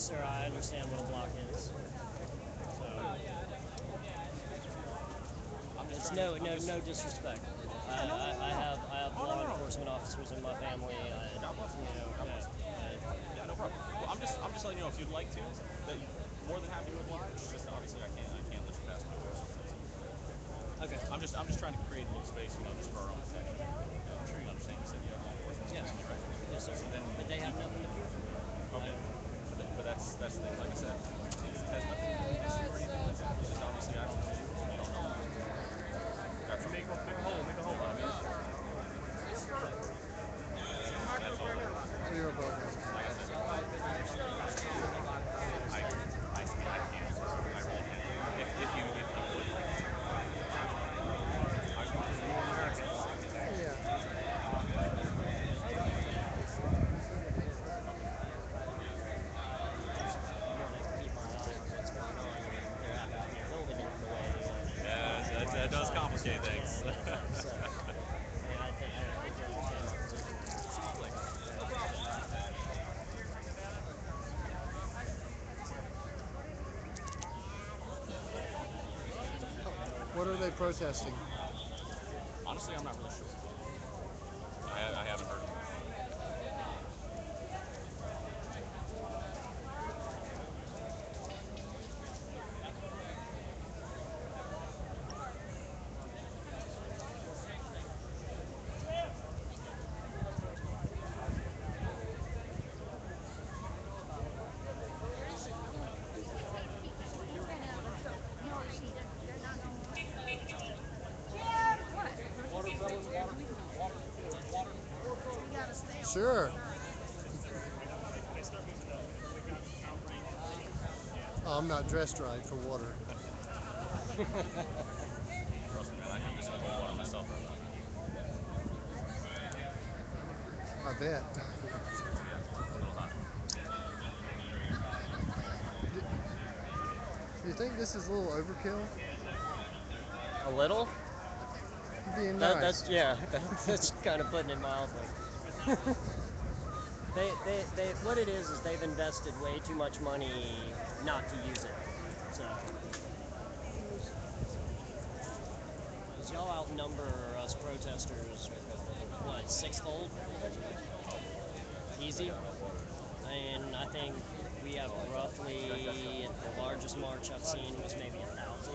sir, I understand what a block is. So, it's no disrespect. I have law enforcement officers in my family. Yeah, no problem. Well, I'm just letting you know if you'd like to, that more than happy to oblige. Just obviously I can't let you pass my way. Okay. I'm just trying to create a little space, just for our own protection. I'm sure you understand. You said you have law enforcement. Yes. Family, right? Yes, sir. So then, But they have nothing to fear from me. okay. But that's the thing. Like I said, it has nothing to do with you or anything like that. It's just obviously I don't know you and you don't know me. That's all. Make a hole. Make a hole. That's all. Clear above him. Like I said, I can't. I really can't. If you would like to. Yeah. Keep my eye on what's going on. There happens to be a building in the way. Yeah, that does complicate things. Yeah, it does. And I think you understand my position. Absolutely. No problem. What are they protesting? Honestly, I'm not really sure. I haven't heard. Sure. Oh, I'm not dressed right for water. Trust me, man. I can visit cold water myself right now. I bet. Yeah, a little hot. Do you think this is a little overkill? A little? Being nice. That's kind of putting it mildly. What it is they've invested way too much money not to use it. So, because y'all outnumber us protesters, what, sixfold? Easy. And I think we have roughly, the largest march I've seen was maybe 1,000.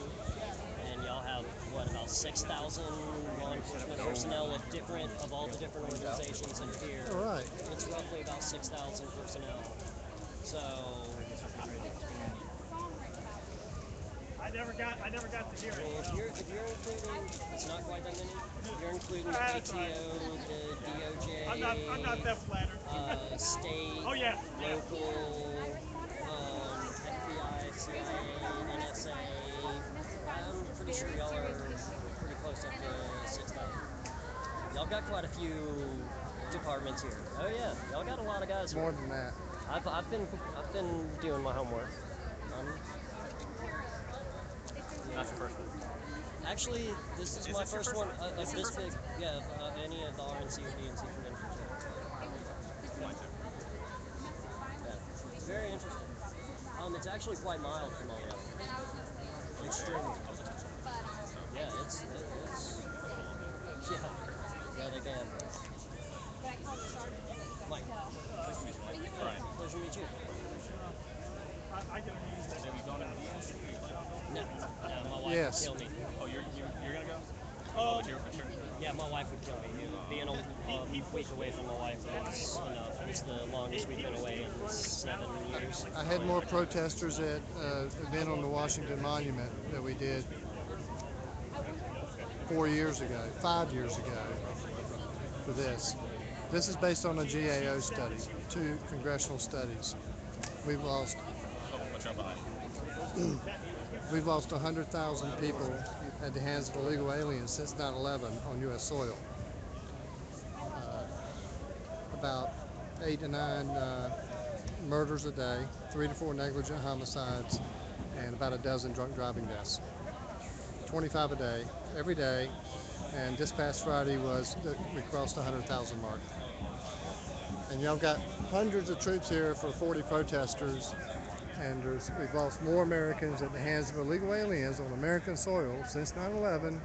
And y'all have, what, about 6,000 law enforcement personnel of all the different organizations in here. All right. It's roughly about 6,000 personnel. So I never got to hear it. if you're including, it's not quite that many. If you're including the ATO, the DOJ, I'm not that flattered. state, Oh yeah. local, FBI, CIA, NSA. I'm pretty sure y'all are pretty close up to 6,000. Y'all got quite a few departments here. Oh yeah, y'all got a lot of guys here. More than that. I've been doing my homework. Not your first one. Actually, this is my this your first first one one? of this big. Yeah, any of the RNC or DNC conventions. Mine too. Yeah, it's very interesting. It's actually quite mild from all the others. Extremely. I was expecting something. Yeah, it's yeah, they can. Mike, Nice to meet you, Mike. Brian. pleasure to meet you. I get amused. Have you gone to the DNC? Or you plan on going? No, my wife Yes. would kill me. Oh, you're gonna go? Oh, But you're Yeah, my wife would kill me. Being a week away from my wife is enough. It's the longest we've been away in 7 years. I had more protesters at an event on the Washington Monument that we did 4 years ago, 5 years ago for this. This is based on a GAO study, 2 congressional studies. We've lost Watch out behind you. We've lost 100,000 people at the hands of illegal aliens since 9/11 on U.S. soil. About 8 to 9 murders a day, 3 to 4 negligent homicides, and about a dozen drunk driving deaths. 25 a day, every day, and this past Friday we crossed the 100,000 mark. And y'all got hundreds of troops here for 40 protesters, and we've lost more Americans at the hands of illegal aliens on American soil since 9/11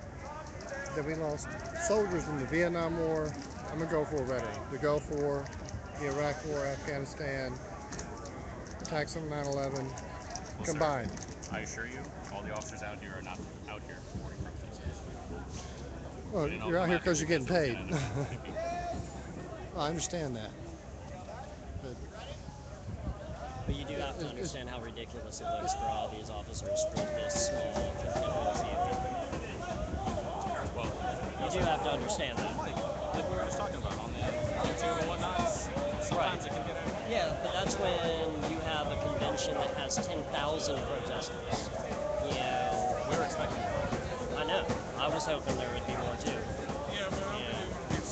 than we lost soldiers in the Vietnam War. I'm gonna go for a veteran. The Gulf War, the Iraq War, Afghanistan, attacks on 9/11 Well, combined. sir, I assure you, all the officers out here are not out here supporting protesters. Well, They didn't all you're out come here because you're getting they were paid. gonna end up shooting people. I understand that. But But you do have to understand how ridiculous it looks for all these officers for this small contingency. Well, You do have to understand that. like we were just talking about on the YouTube and whatnot, sometimes it can get out. Yeah, but that's when you have a convention that has 10,000 protesters. You know, We were expecting more. I know. I was hoping there would be more too.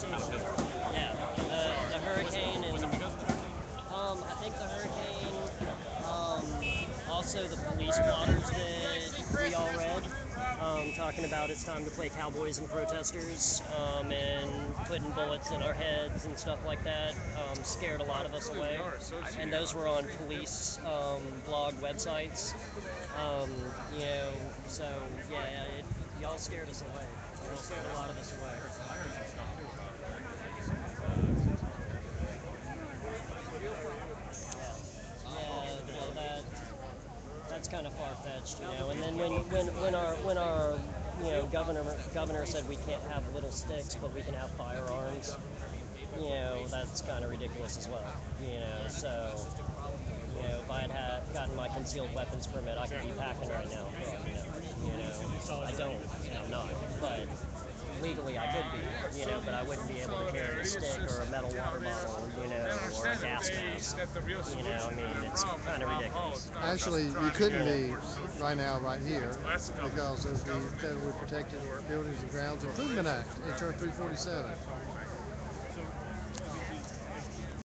Kind of physical. Yeah, the hurricane Was it and because of the hurricane? I think the hurricane, also the police blotters that we all read, talking about it's time to play cowboys and protesters, and putting bullets in our heads and stuff like that, scared a lot of us away. And those were on police blog websites. You know, so yeah, y'all scared us away. Y'all scared a lot of us away. I heard some stuff too about Yeah, well, that's kind of far-fetched, you know. And then when our governor said we can't have little sticks, but we can have firearms, you know, that's kind of ridiculous as well. You know, so you know, if I had gotten my concealed weapons permit, I could be packing right now. You know, I don't, and I'm not, but legally I could be, you know, but I wouldn't be able to carry a stick or a metal water bottle, you know, or a gas mask. You know, I mean, it's kind of ridiculous. actually, you couldn't be right now, right here, because of the Federally Protected Buildings and Grounds Improvement Act, H.R. 347.